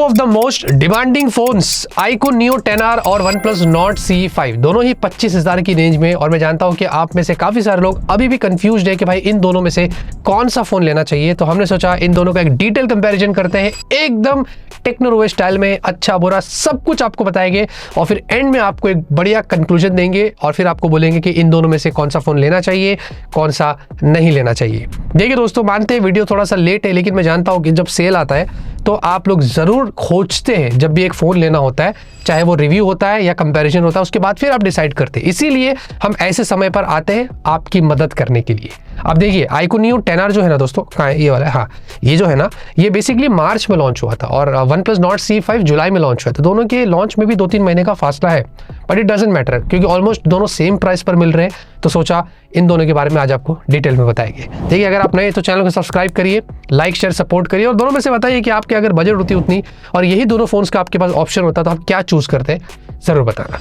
Of the most demanding phones, iQOO Neo 10R और OnePlus Nord CE5, दोनों ही 25,000 की range में। और मैं जानता हूं कि आप में से काफी सारे लोग अभी भी कंफ्यूज्ड है कि भाई इन दोनों में से कौन सा फोन लेना चाहिए। तो हमने सोचा इन दोनों का एक डिटेल कंपैरिजन करते हैं, एकदम टेक्नोरोवे स्टाइल में, अच्छा बुरा सब कुछ आपको बताएंगे और फिर एंड में आपको एक बढ़िया कंक्लूजन देंगे और फिर आपको बोलेंगे कि इन दोनों में से कौन सा फोन लेना चाहिए, कौन सा नहीं लेना चाहिए। देखिए दोस्तों, मानते हैं वीडियो थोड़ा सा लेट है, लेकिन मैं जानता हूं कि जब सेल आता है तो आप लोग जरूर खोजते हैं जब भी एक फोन लेना होता है, चाहे वो रिव्यू होता है या कंपैरिजन होता है, उसके बाद फिर आप डिसाइड करते हैं। इसीलिए हम ऐसे समय पर आते हैं आपकी मदद करने के लिए। अब देखिए iQOO Neo 10R जो है ना दोस्तों, कहाँ है ये वाला, हाँ ये जो है ना, ये बेसिकली मार्च में लॉन्च हुआ था और OnePlus Nord CE5 जुलाई में लॉन्च हुआ था। दोनों के लॉन्च में भी 2-3 महीने का फासला है, बट इट डजंट मैटर क्योंकि ऑलमोस्ट दोनों सेम प्राइस पर मिल रहे हैं। तो सोचा इन दोनों के बारे में आज आपको डिटेल में बताएंगे। देखिए, अगर आप नए तो चैनल को सब्सक्राइब करिए, लाइक शेयर सपोर्ट करिए और दोनों में से बताइए कि आपके अगर बजट होती उतनी और यही दोनों फोन्स का आपके पास ऑप्शन होता तो आप क्या चूज करते हैं, जरूर बताना।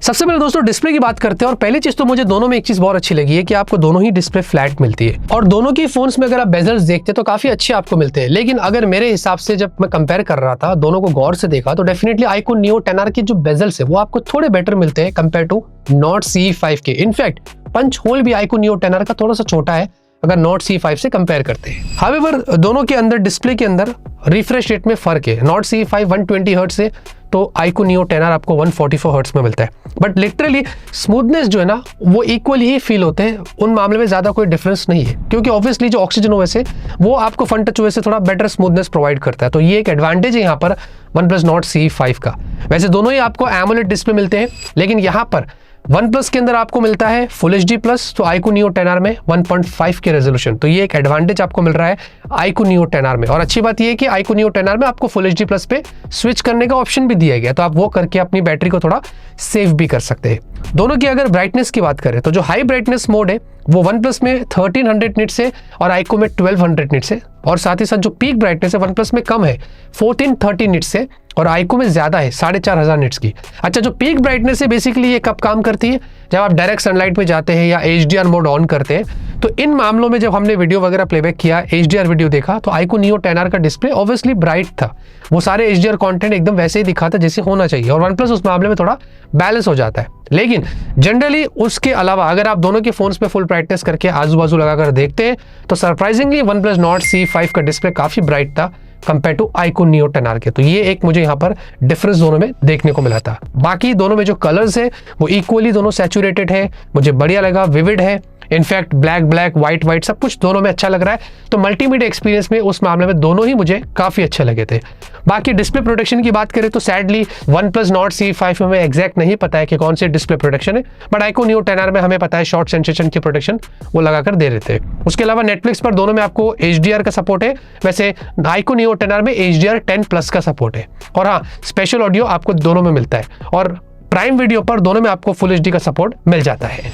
सबसे पहले दोस्तों डिस्प्ले की बात करते हैं और पहली चीज तो मुझे दोनों में एक चीज बहुत अच्छी लगी है कि आपको दोनों ही डिस्प्ले फ्लैट मिलती है और दोनों की फोन्स में अगर आप बेजल्स देखते हैं तो काफी अच्छे आपको मिलते हैं। लेकिन अगर मेरे हिसाब से जब मैं कंपेयर कर रहा था, दोनों को गौर से देखा, तो डेफिनेटली iQOO Neo 10R के जो बेजल्स है वो आपको थोड़े बेटर मिलते हैं कंपेयर टू Nord CE5 के। इनफैक्ट पंच होल भी iQOO Neo 10R का थोड़ा सा छोटा है अगर Nord CE5 से कंपेयर करते हैं। हावेवर दोनों के अंदर डिस्प्ले के अंदर रिफ्रेश रेट में फर्क है। Nord CE5 120 हर्ट्ज से तो iQOO Neo 10R आपको 144 हर्ट्ज में मिलता है, बट लिटरली स्मूथनेस जो है ना वो इक्वली ही फील होते हैं। उन मामले में ज्यादा कोई डिफरेंस नहीं है क्योंकि ऑब्वियसली जो Oxygen OS है वो आपको फन टच OS से थोड़ा बेटर स्मूथनेस प्रोवाइड करता है। तो ये एक एडवांटेज है यहाँ पर OnePlus Nord CE5 का। वैसे दोनों ही आपको AMOLED डिस्प्ले मिलते हैं, लेकिन यहाँ पर OnePlus के अंदर आपको मिलता है Full HD प्लस, तो iQOO Neo 10R में 1.5 के रेजोल्यूशन। तो ये एक एडवांटेज आपको मिल रहा है iQOO Neo 10R में। और अच्छी बात ये है कि iQOO Neo 10R में आपको Full HD प्लस पे स्विच करने का ऑप्शन भी दिया गया, तो आप वो करके अपनी बैटरी को थोड़ा सेव भी कर सकते हैं। दोनों की अगर ब्राइटनेस की बात करें तो जो हाई ब्राइटनेस मोड है वो OnePlus में 1300 निट्स है और iQOO में 1200 निट्स है, और साथ ही साथ जो पीक ब्राइटनेस है OnePlus में कम है 1430 निट्स है और iQOO में ज्यादा है 4500 निट्स की। अच्छा, जो पीक ब्राइटनेस है बेसिकली ये कब काम करती है, जब आप डायरेक्ट सनलाइट में जाते हैं या HDR मोड ऑन करते हैं। तो इन मामलों में जब हमने वीडियो वगैरह प्लेबैक किया, HDR वीडियो देखा, तो iQOO Neo 10R का डिस्प्ले ऑब्वियसली ब्राइट था, वो सारे HDR कंटेंट एकदम वैसे ही दिखाता जैसे होना चाहिए और OnePlus उस मामले में थोड़ा बैलेंस हो जाता है। लेकिन जनरली उसके अलावा अगर आप दोनों के फोन्स पे फुल ब्राइटनेस करके आजू बाजू लगाकर देखते हैं तो सरप्राइजिंगली OnePlus Nord CE5 का डिस्प्ले काफी ब्राइट था compare to iQOO Neo 10R के। तो ये एक मुझे यहाँ पर डिफरेंस दोनों में देखने को मिला था। बाकी दोनों में जो कलर्स है वो इक्वली दोनों सैचुरेटेड है, मुझे बढ़िया लगा, विविड है। इनफैक्ट ब्लैक व्हाइट सब कुछ दोनों में अच्छा लग रहा है। तो मल्टीमीडिया एक्सपीरियंस में उस मामले में दोनों ही मुझे काफी अच्छे लगे थे। बाकी डिस्प्ले प्रोटेक्शन की बात करें तो सैडली OnePlus Nord CE5 में हमें एग्जैक्ट नहीं पता है कि कौन सी डिस्प्ले प्रोटेक्शन है, बट iQOO Neo 10R में हमें पता है शॉर्ट सेंसेशन की प्रोटेक्शन वो लगाकर दे रहे थे। उसके अलावा नेटफ्लिक्स पर दोनों में आपको HDR का सपोर्ट है, वैसे iQOO Neo 10R में HDR 10+ का सपोर्ट है। और हाँ, स्पेशल ऑडियो आपको दोनों में मिलता है और प्राइम वीडियो पर दोनों में आपको Full HD का सपोर्ट मिल जाता है।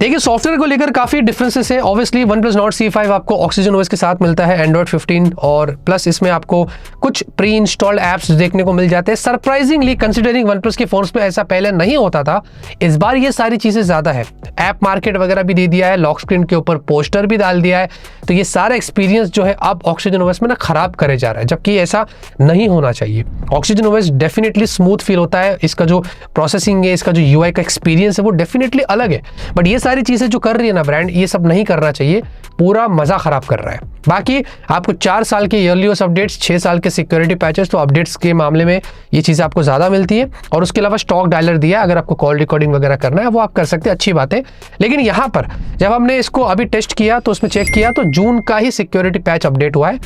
देखिए, सॉफ्टवेयर को लेकर काफी डिफरेंसेस है। ऑब्वियसली OnePlus Nord CE5 आपको Oxygen OS के साथ मिलता है, Android 15, और प्लस इसमें आपको कुछ प्री इंस्टॉल्ड एप्स देखने को मिल जाते हैं। सरप्राइजिंगली कंसिडरिंग OnePlus के फोन्स में ऐसा पहले नहीं होता था, इस बार ये सारी चीजें ज्यादा है। ऐप मार्केट वगैरह भी दे दिया है, लॉक स्क्रीन के ऊपर पोस्टर भी डाल दिया है, तो ये सारा एक्सपीरियंस जो है अब Oxygen OS में ना खराब करे जा रहा है, जबकि ऐसा नहीं होना चाहिए। Oxygen OS definitely smooth feel होता है, इसका जो प्रोसेसिंग है, इसका जो UI का एक्सपीरियंस है वो डेफिनेटली अलग है, बट ये सारी चीजें जो कर रही है ना ब्रांड, ये सब नहीं करना चाहिए, पूरा मजा खराब कर रहा है। बाकी आपको 4 साल के ईयरली OS अपडेट्स, 6 साल के सिक्योरिटी पैचेस, तो अपडेट्स के मामले में ये चीज़ आपको ज़्यादा मिलती है। और उसके अलावा स्टॉक डायलर दिया है, अगर आपको कॉल रिकॉर्डिंग वगैरह करना है वो आप कर सकते हैं, अच्छी बात है। लेकिन यहाँ पर जब हमने इसको अभी टेस्ट किया तो उसमें चेक किया तो जून का ही सिक्योरिटी पैच अपडेट हुआ है।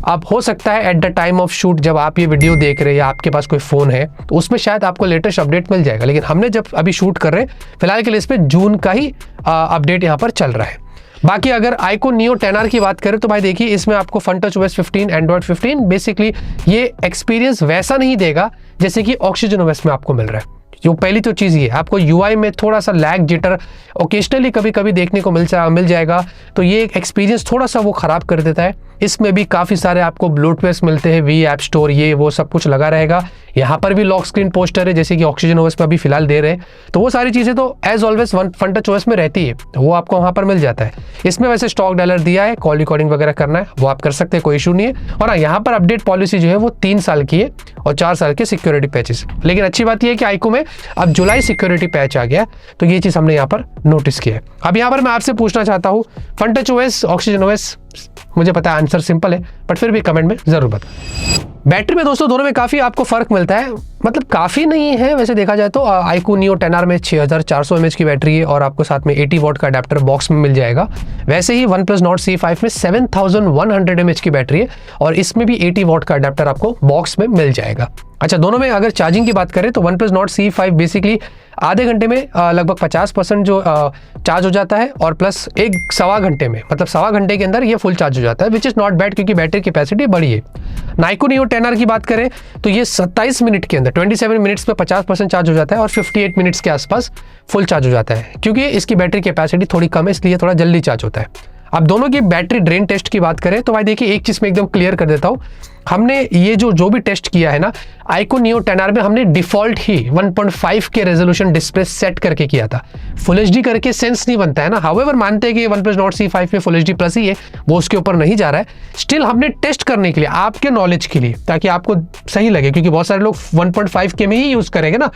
अब हो सकता है at the time of shoot जब आप ये वीडियो देख रहे हैं या आपके पास कोई फ़ोन है तो उसमें शायद आपको लेटेस्ट अपडेट मिल जाएगा, लेकिन हमने जब अभी शूट कर रहे हैं फिलहाल के लिए इसमें जून का ही अपडेट यहाँ पर चल रहा है। बाकी अगर iQOO Neo 10R की बात करें तो भाई देखिए, इसमें आपको Funtouch OS 15, Android 15, basically ये एक्सपीरियंस वैसा नहीं देगा जैसे कि Oxygen OS में आपको मिल रहा है। जो पहली तो चीज़ ये आपको UI में थोड़ा सा लैग जिटर ओकेजनली कभी कभी देखने को मिल जाएगा, तो ये एक एक्सपीरियंस थोड़ा सा वो ख़राब कर देता है। इसमें भी काफ़ी सारे आपको ब्लोटवेयर्स मिलते हैं, वी ऐप स्टोर, ये वो सब कुछ लगा रहेगा। यहाँ पर भी लॉक स्क्रीन पोस्टर है, जैसे कि ऑक्सीजन ओएस में अभी फिलहाल दे रहे हैं। तो वो सारी चीज़ें तो एज ऑलवेज FunTouch OS में रहती है, वो आपको वहाँ पर मिल जाता है। इसमें वैसे स्टॉक डायलर दिया है, कॉल रिकॉर्डिंग वगैरह करना है वो आप कर सकते हैं, कोई इशू नहीं है। और हाँ, यहाँ पर अपडेट पॉलिसी जो है वो 3 साल की है और 4 साल के सिक्योरिटी पैचेस। लेकिन अच्छी बात यह है कि iQOO में अब जुलाई सिक्योरिटी पैच आ गया, तो ये चीज़ हमने यहाँ पर नोटिस किया है। अब यहाँ पर मैं आपसे पूछना चाहता हूँ, FunTouch OS, ऑक्सीजन ओएस, मुझे पता है आंसर सिंपल है, बट फिर भी कमेंट में जरूर बताएं। बैटरी में दोस्तों दोनों में काफ़ी आपको फ़र्क मिलता है, मतलब काफ़ी नहीं है वैसे देखा जाए तो। iQOO Neo 10R में 6400 mAh की बैटरी है और आपको साथ में 80 वॉट का अडेप्टर बॉक्स में मिल जाएगा। वैसे ही OnePlus Nord C5 में 7100 mAh की बैटरी है और इसमें भी 80 वॉट का अडेप्टर आपको बॉक्स में मिल जाएगा। अच्छा, दोनों में अगर चार्जिंग की बात करें तो OnePlus Nord C5 बेसिकली आधे घंटे में लगभग 50% जो चार्ज हो जाता है और प्लस सवा घंटे में, मतलब सवा घंटे के अंदर ये फुल चार्ज हो जाता है, विच इज़ नॉट बैड क्योंकि बैटरी कैपेसिटी बड़ी है। iQOO Neo 10R की बात करें तो ये 27 मिनट के अंदर 27 मिनट्स में 50% चार्ज हो जाता है और 58 मिनट्स के आसपास फुल चार्ज हो जाता है। क्योंकि इसकी बैटरी कैपेसिटी थोड़ी कम है इसलिए थोड़ा जल्दी चार्ज होता है। अब दोनों की बैटरी ड्रेन टेस्ट की बात करें तो भाई देखिए, एक चीज़ मैं एकदम क्लियर कर देता हूँ, हमने ये जो भी टेस्ट किया है ना iQOO Neo 10R में, हमने डिफॉल्ट ही 1.5 के रेजोल्यूशन डिस्प्ले सेट करके किया था। फुल एचडी करके सेंस नहीं बनता है ना। हाउएवर मानते हैं कि OnePlus Nord C5 में फुल एचडी प्लस ही है, वो उसके ऊपर नहीं जा रहा है। स्टिल हमने टेस्ट करने के लिए, आपके नॉलेज के लिए, ताकि आपको सही लगे, क्योंकि बहुत सारे लोग 1.5 के में ही यूज़ करेंगे ना,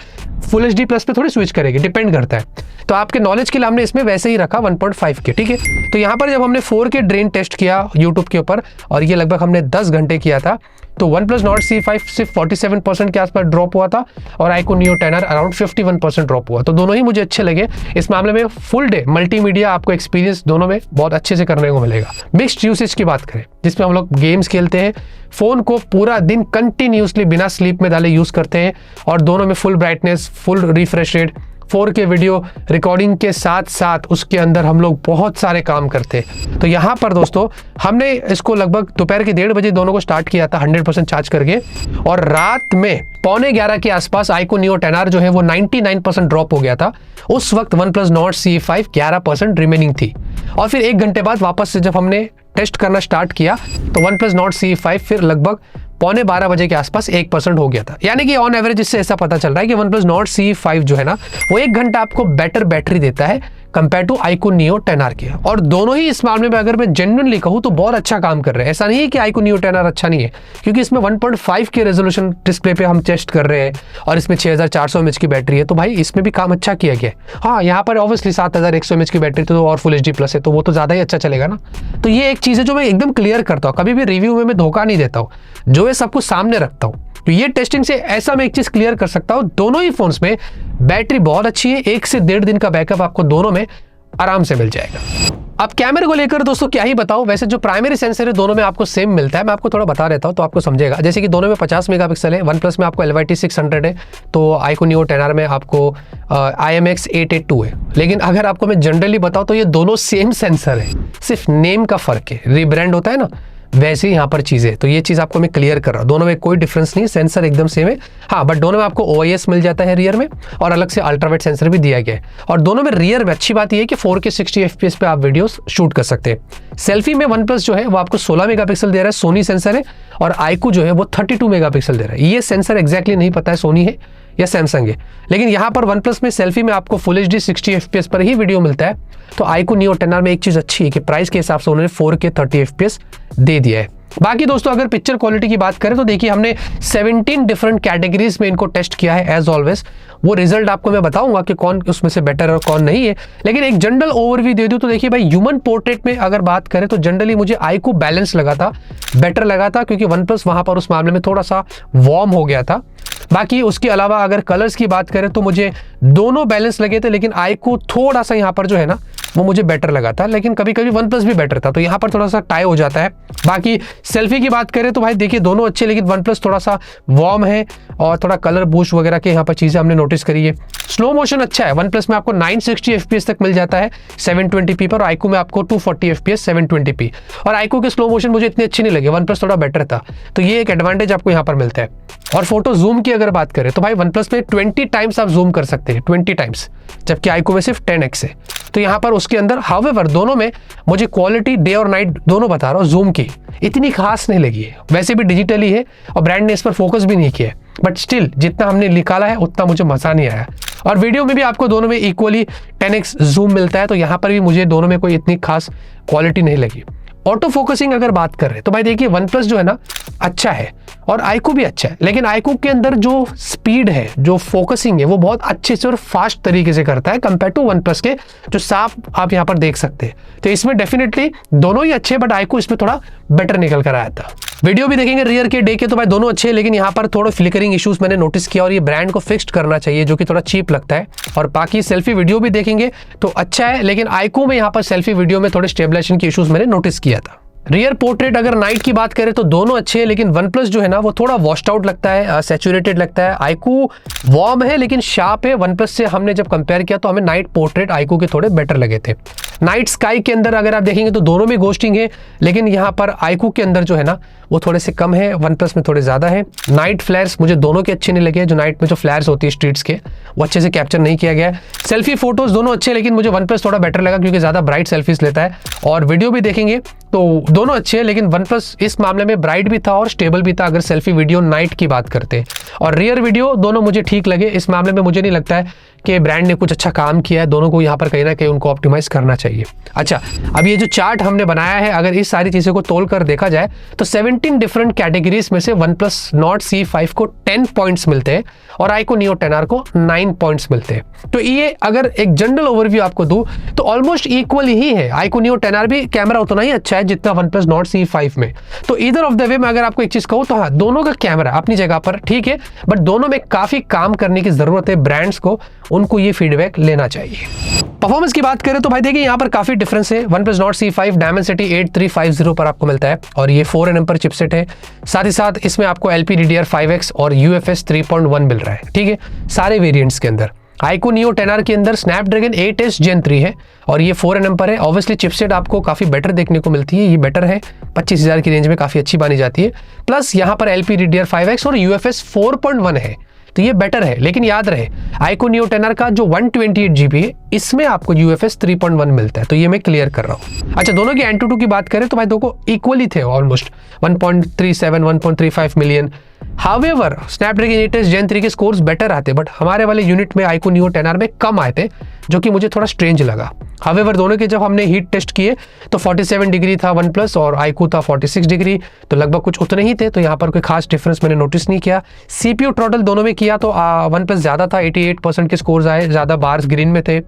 फुल एचडी प्लस पे थोड़ी स्विच करेंगे, डिपेंड करता है। तो आपके नॉलेज के लिए हमने इसमें वैसे ही रखा 1.5 के, ठीक है। तो यहाँ पर जब हमने 4K ड्रेन टेस्ट किया यूट्यूब के ऊपर और ये लगभग हमने 10 घंटे किया था, तो OnePlus Nord C5 सिर्फ 47% के आसपास ड्रॉप हुआ था और iQOO Neo 10R around 51% drop हुआ। तो दोनों ही मुझे अच्छे लगे। इस मामले में फुल डे मल्टीमीडिया आपको एक्सपीरियंस दोनों में बहुत अच्छे से करने को मिलेगा। मिक्स्ड यूसेज की बात करें, जिसमें हम लोग गेम्स खेलते हैं, फ़ोन को पूरा दिन कंटिन्यूसली बिना स्लीप में डाले यूज़ करते हैं और दोनों में full brightness, full refresh rate, 4K video recording के साथ साथ उसके अंदर हम लोग बहुत सारे काम करते हैं। तो यहाँ पर दोस्तों हमने इसको लगभग दोपहर के 1:30 बजे दोनों को स्टार्ट किया था 100% चार्ज करके, और रात में 11:15 के आसपास iQOO Neo 10R जो है वो 99% ड्रॉप हो गया था। उस वक्त OnePlus Nord C5 11% रिमेनिंग थी और फिर 1 घंटे बाद वापस से जब हमने टेस्ट करना स्टार्ट किया तो OnePlus Nord C5 फिर लगभग 11:15 बजे के आसपास 1% हो गया था। यानी कि ऑन एवरेज इससे ऐसा पता चल रहा है कि OnePlus Nord C5 जो है ना वो 1 घंटा आपको बेटर बैटरी देता है compare to iQOO Neo 10R के। और दोनों ही इस मामले में अगर मैं जेन्युइनली कहूँ तो बहुत अच्छा काम कर रहे हैं। ऐसा नहीं है कि iQOO Neo 10R अच्छा नहीं है, क्योंकि इसमें 1.5 के रेजोल्यूशन डिस्प्ले पे हम टेस्ट कर रहे हैं और इसमें 6400 mAh की बैटरी है, तो भाई इसमें भी काम अच्छा किया गया है। हाँ, यहाँ पर ऑब्वियसली 7100 mAh की बैटरी तो और फुल एचडी प्लस है, तो वो तो ज़्यादा ही अच्छा चलेगा ना। तो ये एक चीज़ है जो मैं एकदम क्लियर करता हूँ, कभी भी रिव्यू में मैं धोखा नहीं देता हूँ, जो है सब कुछ सामने रखता हूँ। तो ये टेस्टिंग से ऐसा मैं एक चीज़ क्लियर कर सकता हूँ, दोनों ही फोन्स में बैटरी बहुत अच्छी है, 1 से 1.5 दिन का बैकअप आपको दोनों में आराम से मिल जाएगा। अब कैमरे को लेकर दोस्तों क्या ही बताऊं, वैसे जो प्राइमरी सेंसर है दोनों में आपको सेम मिलता है। मैं आपको थोड़ा बता देता हूं तो आपको समझेगा। जैसे कि दोनों में 50 मेगापिक्सल है, OnePlus में आपको LYT 600 है, तो iQOO Neo 10R में आपको IMX 882 है। लेकिन अगर आपको मैं जनरली बताऊं तो ये दोनों सेम सेंसर है, सिर्फ नेम का फर्क है, रीब्रांड होता है ना, वैसे ही यहाँ पर चीज़ें। तो ये चीज़ आपको मैं क्लियर कर रहा हूँ, दोनों में कोई डिफरेंस नहीं, सेंसर एकदम सेम है। हाँ, बट दोनों में आपको OIS मिल जाता है रियर में और अलग से अल्ट्रावाइड सेंसर भी दिया गया है। और दोनों में रियर में अच्छी बात ये है कि 4K 60 FPS पे आप वीडियोस शूट कर सकते हैं। सेल्फी में OnePlus जो है वो आपको 16 मेगापिक्सल दे रहा है, सोनी सेंसर है, और iQOO जो है वो 32 मेगापिक्सल दे रहा है। ये सेंसर एग्जैक्टली नहीं पता है सोनी है या सैमसंग है, लेकिन यहाँ पर OnePlus में सेल्फी में आपको फुल एचडी 60 FPS पर ही वीडियो मिलता है। तो iQOO Neo 10R में एक चीज़ अच्छी है कि प्राइस के हिसाब से उन्होंने 4K 30 FPS दे दिया है। बाकी दोस्तों अगर पिक्चर क्वालिटी की बात करें तो देखिए हमने 17 डिफरेंट कैटेगरीज में इनको टेस्ट किया है एज ऑलवेज। वो रिजल्ट आपको मैं बताऊंगा कि कौन उसमें से बेटर है और कौन नहीं है, लेकिन एक जनरल ओवरव्यू दे दूं तो देखिए भाई, ह्यूमन पोर्ट्रेट में अगर बात करें तो जनरली मुझे iQOO बैलेंस लगा था, बेटर लगा था, क्योंकि OnePlus वहां पर उस मामले में थोड़ा सा वार्म हो गया था। बाकी उसके अलावा अगर कलर्स की बात करें तो मुझे दोनों बैलेंस लगे थे, लेकिन iQOO थोड़ा सा यहाँ पर जो है ना वो मुझे बेटर लगा था, लेकिन कभी कभी OnePlus भी बेटर था, तो यहाँ पर थोड़ा सा टाई हो जाता है। बाकी सेल्फी की बात करें तो भाई देखिए दोनों अच्छे, लेकिन OnePlus थोड़ा सा वार्म है और थोड़ा कलर बूस्ट वगैरह के यहाँ पर चीज़ें हमने नोटिस करी है। स्लो मोशन अच्छा है, OnePlus में आपको 960 FPS तक मिल जाता है 720p पर, और iQOO में आपको 240 FPS 720p। और iQOO के स्लो मोशन मुझे इतने अच्छे नहीं लगे, OnePlus थोड़ा बेटर था, तो ये एक एडवांटेज आपको यहाँ पर मिलता है। और फोटो जूम की अगर बात करें तो भाई OnePlus में 20 टाइम्स आप जूम कर सकते हैं, 20 टाइम्स, जबकि iQOO में सिर्फ 10x है। तो यहाँ पर उसके अंदर हाउएवर दोनों में मुझे क्वालिटी डे और नाइट दोनों बता रहा हूँ, जूम की इतनी खास नहीं लगी है, वैसे भी डिजिटली है और ब्रांड ने इस पर फोकस भी नहीं किया है। बट स्टिल जितना हमने निकाला है उतना मुझे मजा नहीं आया। और वीडियो में भी आपको दोनों में इक्वली 10x जूम मिलता है, तो यहाँ पर भी मुझे दोनों में कोई इतनी खास क्वालिटी नहीं लगी। ऑटो फोकसिंग अगर बात कर रहे हैं तो भाई देखिए वन प्लस जो है ना अच्छा है और आईकू भी अच्छा है, लेकिन आईकू के अंदर जो स्पीड है, जो फोकसिंग है, वो बहुत अच्छे से और फास्ट तरीके से करता है कंपेयर टू वन प्लस के जो साफ आप यहाँ पर देख सकते हैं। तो इसमें डेफिनेटली दोनों ही अच्छे, बट आईकू इसमें थोड़ा बेटर निकल कर आया था। वीडियो भी देखेंगे रियर के डे के तो भाई दोनों अच्छे हैं, लेकिन यहाँ पर थोड़ा फ्लिकरिंग इश्यूज मैंने नोटिस किया और ये ब्रांड को फिक्स्ड करना चाहिए, जो कि थोड़ा चीप लगता है। और बाकी सेल्फी वीडियो भी देखेंगे तो अच्छा है, लेकिन आईकू में यहाँ पर सेल्फी वीडियो में थोड़े स्टेबलाइजेशन के इश्यूज मैंने नोटिस किया था। रियर पोर्ट्रेट अगर नाइट की बात करें तो दोनों अच्छे हैं, लेकिन वन प्लस जो है ना वो थोड़ा वॉश्ड आउट लगता है, सैचुरेटेड लगता है। आईकू वार्म है लेकिन शार्प है। वन प्लस से हमने जब कंपेयर किया तो हमें नाइट पोर्ट्रेट आईकू के थोड़े बेटर लगे थे। नाइट स्काई के अंदर अगर आप देखेंगे तो दोनों में घोस्टिंग है, लेकिन यहाँ पर आईकू के अंदर जो है ना वो थोड़े से कम है, वन प्लस में थोड़े ज्यादा है। नाइट फ्लैर्स मुझे दोनों के अच्छे नहीं लगे, जो नाइट में जो फ्लैर्स होती है स्ट्रीट्स के वो अच्छे से कैप्चर नहीं किया गया है। सेल्फी फोटोज दोनों अच्छे, लेकिन मुझे वन प्लस थोड़ा बेटर लगा क्योंकि ज्यादा ब्राइट सेल्फीज लेता है। और वीडियो भी देखेंगे तो दोनों अच्छे हैं, लेकिन वन प्लस इस मामले में ब्राइट भी था और स्टेबल भी था अगर सेल्फी वीडियो नाइट की बात करते हैं। और रियर वीडियो दोनों मुझे ठीक लगे। इस मामले में मुझे नहीं लगता है कि ब्रांड ने कुछ अच्छा काम किया है, दोनों को यहाँ पर कहीं ना कहीं उनको ऑप्टिमाइज करना चाहिए। अच्छा, अब ये जो चार्ट हमने बनाया है, अगर इस सारी चीज़ों को तोल कर देखा जाए तो 17 डिफरेंट कैटेगरीज में से वन प्लस नॉट C5 को 10 पॉइंट्स मिलते हैं और आईकू नियो 10R को 9 पॉइंट्स मिलते हैं। तो ये अगर एक जनरल ओवरव्यू आपको दूं तो ऑलमोस्ट इक्वल ही है। आईकू नियो 10R भी कैमरा उतना ही अच्छा है जितना वन प्लस नॉट C5 में। तो इधर ऑफ द वे में अगर आपको एक चीज कहूँ तो हाँ, दोनों का कैमरा अपनी जगह पर ठीक है, बट दोनों में काफी काम करने की जरूरत है। ब्रांड्स को उनको ये फीडबैक लेना चाहिए। परफॉर्मेंस की बात करें तो भाई देखिए यहाँ पर काफी डिफरेंस है। One plus not C5 Dimensity 8350 पर आपको मिलता है और ये 4nm पर चिपसेट है। साथ ही साथ इसमें आपको LPDDR5X और UFS 3.1 मिल रहा है, ठीक है, सारे वेरिएंट्स के अंदर। आईकू नियो 10R के अंदर स्नैपड्रैगन 8S Gen 3 है और ये 4nm पर है। ऑब्वियसली चिपसेट आपको काफी बेटर देखने को मिलती है, ये बेटर है, 25,000 की रेंज में काफी अच्छी मानी जाती है। प्लस यहाँ पर LPDDR5X और UFS 4.1 है, तो ये बेटर है। लेकिन याद रहे आईकू नियो 10R का जो 128GB है इसमें आपको UFS 3.1 मिलता है, तो ये मैं क्लियर कर रहा हूँ। अच्छा, दोनों की Antutu की बात करें तो भाई दोनों इक्वली थे, almost 1.37 1.35 million. However Snapdragon 8S Gen 3 के स्कोर्स बेटर आते, बट हमारे वाले यूनिट में आईकू नियो 10R में कम आए थे, जो कि मुझे थोड़ा स्ट्रेंज लगा। हाउएवर दोनों के जब हमने हीट टेस्ट किए तो 47 डिग्री था वन प्लस और आईकू था 46 डिग्री, तो लगभग कुछ उतने ही थे, तो यहाँ पर कोई खास डिफरेंस मैंने नोटिस नहीं किया। CPU टोटल दोनों में किया तो वन प्लस ज्यादा था, 88% के स्कोर्स आए, ज्यादा बार्स ग्रीन में थे,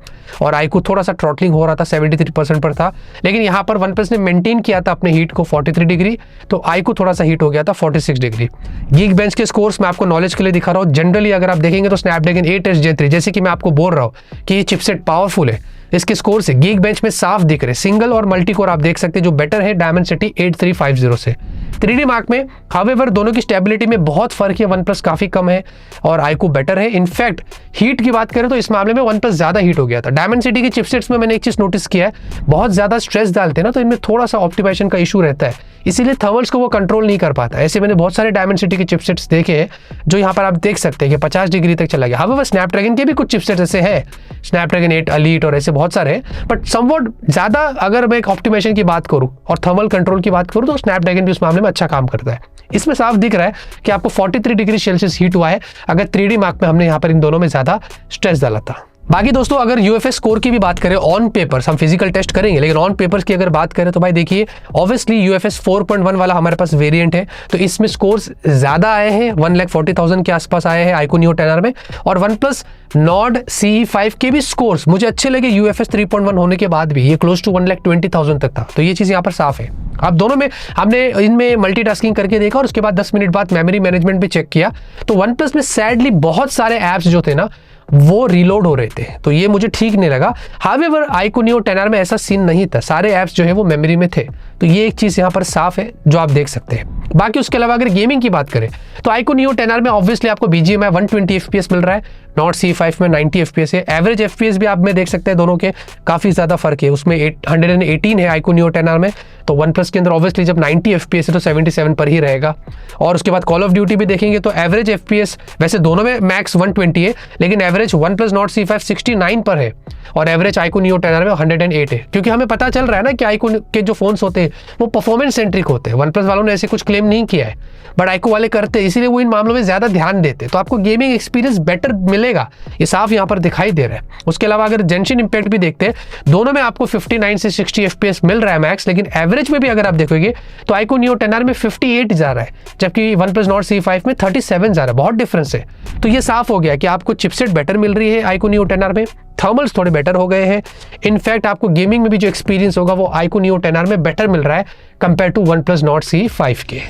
और आईकू थोड़ा सा ट्रॉटलिंग हो रहा था, 73% पर था। लेकिन यहाँ पर वन प्लस ने मेंटेन किया था अपने हीट को 43 डिग्री, तो आईकू थोड़ा सा हीट हो गया था 46 डिग्री। गीक बेंच के स्कोर्स मैं आपको नॉलेज के लिए दिखा रहा हूँ। जनरली अगर आप देखेंगे तो स्नैपड्रैगन 8S Gen 3, जैसे कि मैं आपको बोल रहा हूँ कि ये चिपसेट पावरफुल है, इसके स्कोर से गीक बेंच में साफ दिख रहे। सिंगल और मल्टी कोर आप देख सकते हैं जो बेटर है Dimensity 8350 से। 3D मार्क में हाउएवर दोनों की स्टेबिलिटी में बहुत फर्क है, वन प्लस काफी कम है और आईकू बेटर है। इनफैक्ट हीट की बात करें तो इस मामले में वन प्लस ज्यादा हीट हो गया था। Dimensity के चिपसेट्स में मैंने एक चीज नोटिस किया है, बहुत ज्यादा स्ट्रेस डालते हैं ना तो इनमें थोड़ा सा ऑप्टिमाइजेशन का इशू रहता है, इसीलिए थर्मल्स को वो कंट्रोल नहीं कर पाता। ऐसे मैंने बहुत सारे Dimensity के चिपसेट्स देखे हैं जो यहाँ पर आप देख सकते हैं कि 50 डिग्री तक चला गया। हाउएवर स्नैपड्रैगन के भी कुछ चिपसेट्स ऐसे हैं, स्नैपड्रैगन 8 Elite और ऐसे बहुत सारे, बट समवॉट ज्यादा अगर मैं एक ऑप्टिमाइजेशन की बात करूं और थर्मल कंट्रोल की बात करूं तो स्नैपड्रैगन भी उस मामले में अच्छा काम करता है। इसमें साफ दिख रहा है कि आपको 43 डिग्री सेल्सियस हीट हुआ है, अगर 3D मार्क में हमने यहाँ पर इन दोनों में ज्यादा स्ट्रेस डाला था। बाकी दोस्तों अगर UFS स्कोर की भी बात करें ऑन पेपर्स, हम फिजिकल टेस्ट करेंगे, लेकिन ऑन पेपर्स की अगर बात करें तो भाई देखिए ऑब्वियसली UFS 4.1 वाला हमारे पास वेरिएंट है, तो इसमें स्कोर्स ज्यादा आए हैं, 1,40,000 के आसपास आए हैं आईकू नियो 10R में। और वन प्लस नॉट CE5 के भी स्कोर्स मुझे अच्छे लगे UFS 3.1 होने के बाद भी, ये क्लोज टू 1,20,000 तक था, तो ये चीज यहाँ पर साफ है। अब दोनों में हमने इनमें मल्टीटास्किंग करके देखा और उसके बाद 10 मिनट बाद मेमोरी मैनेजमेंट भी चेक किया, तो वन प्लस में सैडली बहुत सारे ऐप्स जो थे ना वो रीलोड हो रहे थे, तो ये मुझे ठीक नहीं लगा। हाउएवर आईकू नियो 10R में ऐसा सीन नहीं था, सारे ऐप्स जो है वो मेमोरी में थे, तो ये एक चीज यहाँ पर साफ है जो आप देख सकते हैं। बाकी उसके अलावा अगर गेमिंग की बात करें तो आईकू नियो 10R में ऑब्वियसली आपको BGMI 120 FPS मिल रहा है, नॉट C5 में 90 FPS है। एवरेज FPS भी आप में देख सकते हैं, दोनों के काफी ज्यादा फर्क है, उसमें 118 है आईकू नियो 10R में, तो वन प्लस के अंदर ऑब्वियसली जब 90 FPS है तो 77 पर ही रहेगा। और उसके बाद कॉल ऑफ ड्यूटी भी देखेंगे तो एवरेज FPS वैसे दोनों में मैक्स 120 है, लेकिन average one plus not C5 69 पर है और एवरेज आईकू नियो 10R में 108 है, क्योंकि हमें पता चल रहा है ना कि आईकू के जो फोन्स होते हैं वो परफॉर्मेंस सेंट्रिक होते हैं। वन प्लस वालों ने ऐसे कुछ क्लेम नहीं किया है, बट iQOO वाले करते हैं, इसीलिए वो इन मामलों में ज़्यादा ध्यान देते, तो आपको गेमिंग एक्सपीरियंस बेटर मिलेगा, ये साफ यहाँ पर दिखाई दे रहा है। उसके अलावा अगर जेंशिन इम्पैक्ट भी देखते हैं, दोनों में आपको 59 से 60 FPS मिल रहा है मैक्स, लेकिन एवरेज में भी अगर आप देखोगे तो iQOO Neo 10R में 58 जा रहा है, जबकि OnePlus Nord CE5 में 37 जा रहा है, बहुत डिफरेंस है। तो ये साफ हो गया कि आपको चिपसेट बेटर मिल रही है iQOO Neo 10R में, थर्मल्स थोड़े बेटर हो गए हैं, इनफैक्ट आपको गेमिंग में भी जो एक्सपीरियंस होगा वो iQOO Neo 10R में बेटर मिल रहा है compare to OnePlus Nord CE5 के।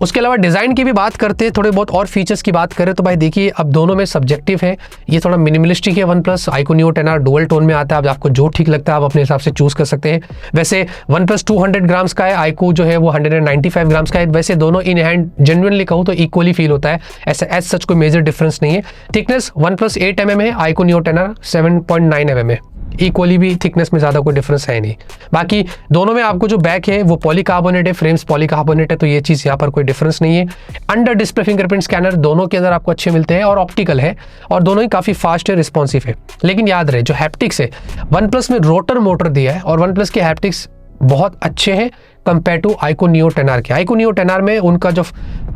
उसके अलावा डिज़ाइन की भी बात करते हैं, थोड़े बहुत और फीचर्स की बात करें तो भाई देखिए अब दोनों में सब्जेक्टिव है, ये थोड़ा मिनिमलिस्टिक है OnePlus, iQOO Neo 10R dual tone में आता है, अब आपको जो ठीक लगता है आप अपने हिसाब से चूज कर सकते हैं। वैसे OnePlus 200 ग्राम्स का है, iQOO जो है वो 195 ग्राम्स का है। वैसे दोनों इन हैंड जेन्युइनली कहूँ तो इक्वली फील होता है, ऐसा एज सच कोई मेजर डिफरेंस नहीं है। थिकनेस OnePlus 8 mm है, iQOO Neo 10R 7.9 mm है, इक्वली भी थिकनेस में ज़्यादा कोई डिफरेंस है नहीं। बाकी दोनों में आपको जो बैक है वो पॉलीकार्बोनेट है, फ्रेम्स पॉलीकार्बोनेट है, तो ये चीज़ यहाँ पर कोई डिफरेंस नहीं है। अंडर डिस्प्ले फिंगरप्रिंट स्कैनर दोनों के अंदर आपको अच्छे मिलते हैं और ऑप्टिकल है, और दोनों ही काफ़ी फास्ट है, रिस्पॉन्सिव है। लेकिन याद रहे जो हैप्टिक्स है, OnePlus में रोटर मोटर दिया है और OnePlus के हैप्टिक्स बहुत अच्छे हैं compare to iQOO Neo 10R के। iQOO Neo 10R में उनका जो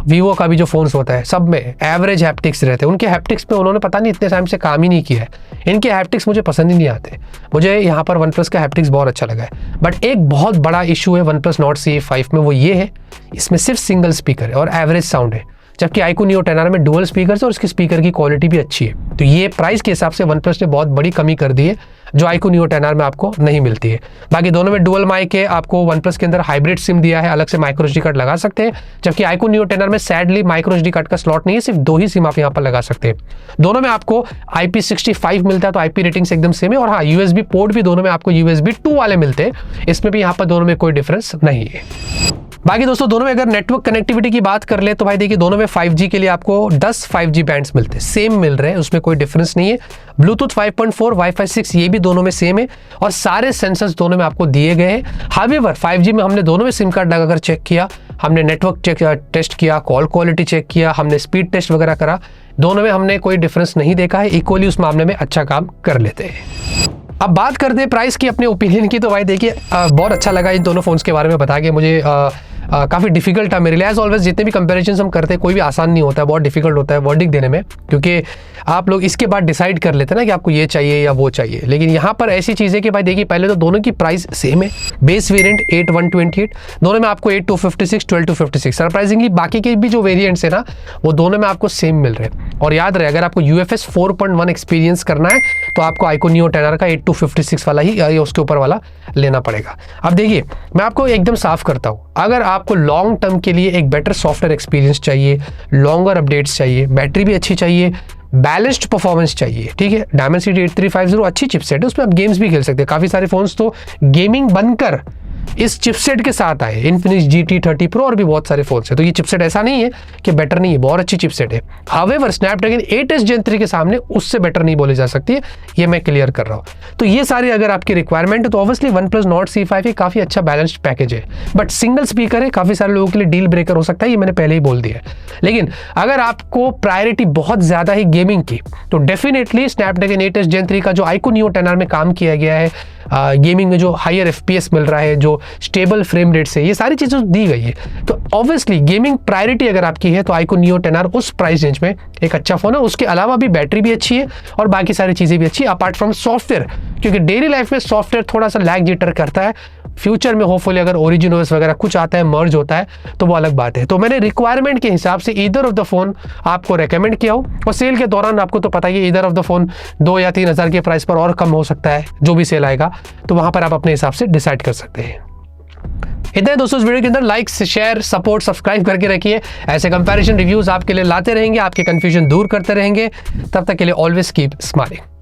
वीवो का भी जो फोन्स होता है सब में एवरेज हैप्टिक्स रहते हैं, उनके हैप्टिक्स पे उन्होंने पता नहीं इतने टाइम से काम ही नहीं किया है, इनके हैप्टिक्स मुझे पसंद ही नहीं आते। मुझे यहाँ पर OnePlus का हैप्टिक्स बहुत अच्छा लगा है। बट एक बहुत बड़ा इशू है OnePlus Nord CE5 में, वो ये है इसमें सिर्फ सिंगल स्पीकर है और एवरेज साउंड है, जबकि iQOO Neo 10R में डुअल स्पीकर है और इसकी स्पीकर की क्वालिटी भी अच्छी है। तो ये प्राइस के हिसाब से OnePlus ने बहुत बड़ी कमी कर दी है जो iQOO Neo 10R में आपको नहीं मिलती है। बाकी दोनों में डुअल माइक है, आपको OnePlus के अंदर हाइब्रिड सिम दिया है, अलग से माइक्रो SD कार्ड लगा सकते हैं, जबकि iQOO Neo 10R में सैडली माइक्रो SD कार्ड का स्लॉट नहीं है, सिर्फ 2 ही सिम आप यहाँ पर लगा सकते हैं। दोनों में आपको IP65 मिलता है, तो IP रेटिंग्स एकदम सेम है। और हाँ, USB पोर्ट भी दोनों में आपको USB 2 वाले मिलते हैं, इसमें भी यहाँ पर दोनों में कोई डिफरेंस नहीं है। बाकी दोस्तों दोनों में अगर नेटवर्क कनेक्टिविटी की बात कर ले तो भाई देखिए दोनों में 5G के लिए आपको 10 5G बैंड्स मिलते हैं, सेम मिल रहे हैं, उसमें कोई डिफरेंस नहीं है। ब्लूटूथ 5.4, Wi-Fi 6 ये भी दोनों में सेम है और सारे सेंसर्स दोनों में आपको दिए गए हैं। हावेवर 5G में हमने दोनों में सिम कार्ड लगाकर चेक किया, हमने नेटवर्क टेस्ट किया, कॉल क्वालिटी चेक किया, हमने स्पीड टेस्ट वगैरह करा, दोनों में हमने कोई डिफरेंस नहीं देखा है, इक्वली उस मामले में अच्छा काम कर लेते हैं। अब बात करते हैं प्राइस की, अपने ओपिनियन की, तो भाई देखिए बहुत अच्छा लगा इन दोनों फोन्स के बारे में बता के। मुझे काफ़ी डिफिकल्ट था मेरे लिए, एज ऑलवेज जितने भी कंपैरिजन हम करते हैं कोई भी आसान नहीं होता है, बहुत डिफिकल्ट होता है वर्डिक्ट देने में, क्योंकि आप लोग इसके बाद डिसाइड कर लेते हैं ना कि आपको ये चाहिए या वो चाहिए। लेकिन यहाँ पर ऐसी चीज़ है कि भाई देखिए पहले तो दोनों की प्राइस सेम है, बेस वेरिएंट 8128, दोनों में आपको 8256, 1256, सरप्राइजिंगली बाकी के भी जो वेरिएंट्स है ना वो दोनों में आपको सेम मिल रहे हैं। और याद रहे अगर आपको UFS 4.1 एक्सपीरियंस करना है तो आपको iQOO Neo 10R का 8256 वाला ही या उसके ऊपर वाला लेना पड़ेगा। अब देखिए मैं आपको एकदम साफ करता हूँ, अगर आपको लॉन्ग टर्म के लिए एक बेटर सॉफ्टवेयर एक्सपीरियंस चाहिए, लॉन्गर अपडेट्स चाहिए, बैटरी भी अच्छी चाहिए, बैलेंस्ड परफॉर्मेंस चाहिए, ठीक है, Dimensity 8350 अच्छी चिपसेट है, उसमें आप गेम्स भी खेल सकते हैं। काफ़ी सारे फोन्स तो गेमिंग बनकर इस चिपसेट के साथ आए, Infinix GT30 Pro और भी बहुत सारे फोन्स है, तो ये चिपसेट ऐसा नहीं है कि बेटर नहीं है, बहुत अच्छी चिपसेट है। हावेवर स्नैपड्रैगन 8s Gen 3 के सामने उससे बेटर नहीं बोली जा सकती है, ये मैं क्लियर कर रहा हूँ। तो ये सारी अगर आपकी रिक्वायरमेंट है तो ऑब्वियसली OnePlus Nord CE5 काफ़ी अच्छा बैलेंस्ड पैकेज है, बट सिंगल स्पीकर है, काफ़ी सारे लोगों के लिए डील ब्रेकर हो सकता है, ये मैंने पहले ही बोल दिया है। लेकिन अगर आपको प्रायोरिटी बहुत ज़्यादा है गेमिंग की तो डेफिनेटली स्नैपड्रैगन 8s Gen 3 का जो iQOO Neo 10R में काम किया गया है, गेमिंग में जो हायर FPS मिल रहा है, जो स्टेबल फ्रेम रेट से, ये सारी चीज़ें दी गई है, तो ऑब्वियसली गेमिंग प्रायोरिटी अगर आपकी है तो iQOO Neo 10R उस प्राइस रेंज में एक अच्छा फ़ोन है। उसके अलावा भी बैटरी भी अच्छी है और बाकी सारी चीज़ें भी अच्छी है, अपार्ट फ्रॉम सॉफ्टवेयर, क्योंकि डेली लाइफ में सॉफ्टवेयर थोड़ा सा लैग जिटर करता है। फ्यूचर में होपफुली अगर ओरिजिन OS वगैरह कुछ आता है, मर्ज होता है, तो वो अलग बात है। तो मैंने रिक्वायरमेंट के हिसाब से ईदर ऑफ द फोन आपको रेकमेंड किया हो, और सेल के दौरान आपको तो पता ही है ईदर ऑफ द फोन 2 या 3 हज़ार के प्राइस पर और कम हो सकता है, जो भी सेल आएगा, तो वहां पर आप अपने हिसाब से डिसाइड कर सकते हैं। इतना है दोस्तों इस वीडियो के अंदर, लाइक शेयर सपोर्ट सब्सक्राइब करके रखिए, ऐसे कंपैरिजन रिव्यूज आपके लिए लाते रहेंगे, आपके कंफ्यूजन दूर करते रहेंगे। तब तक के लिए ऑलवेज कीप स्माइलिंग।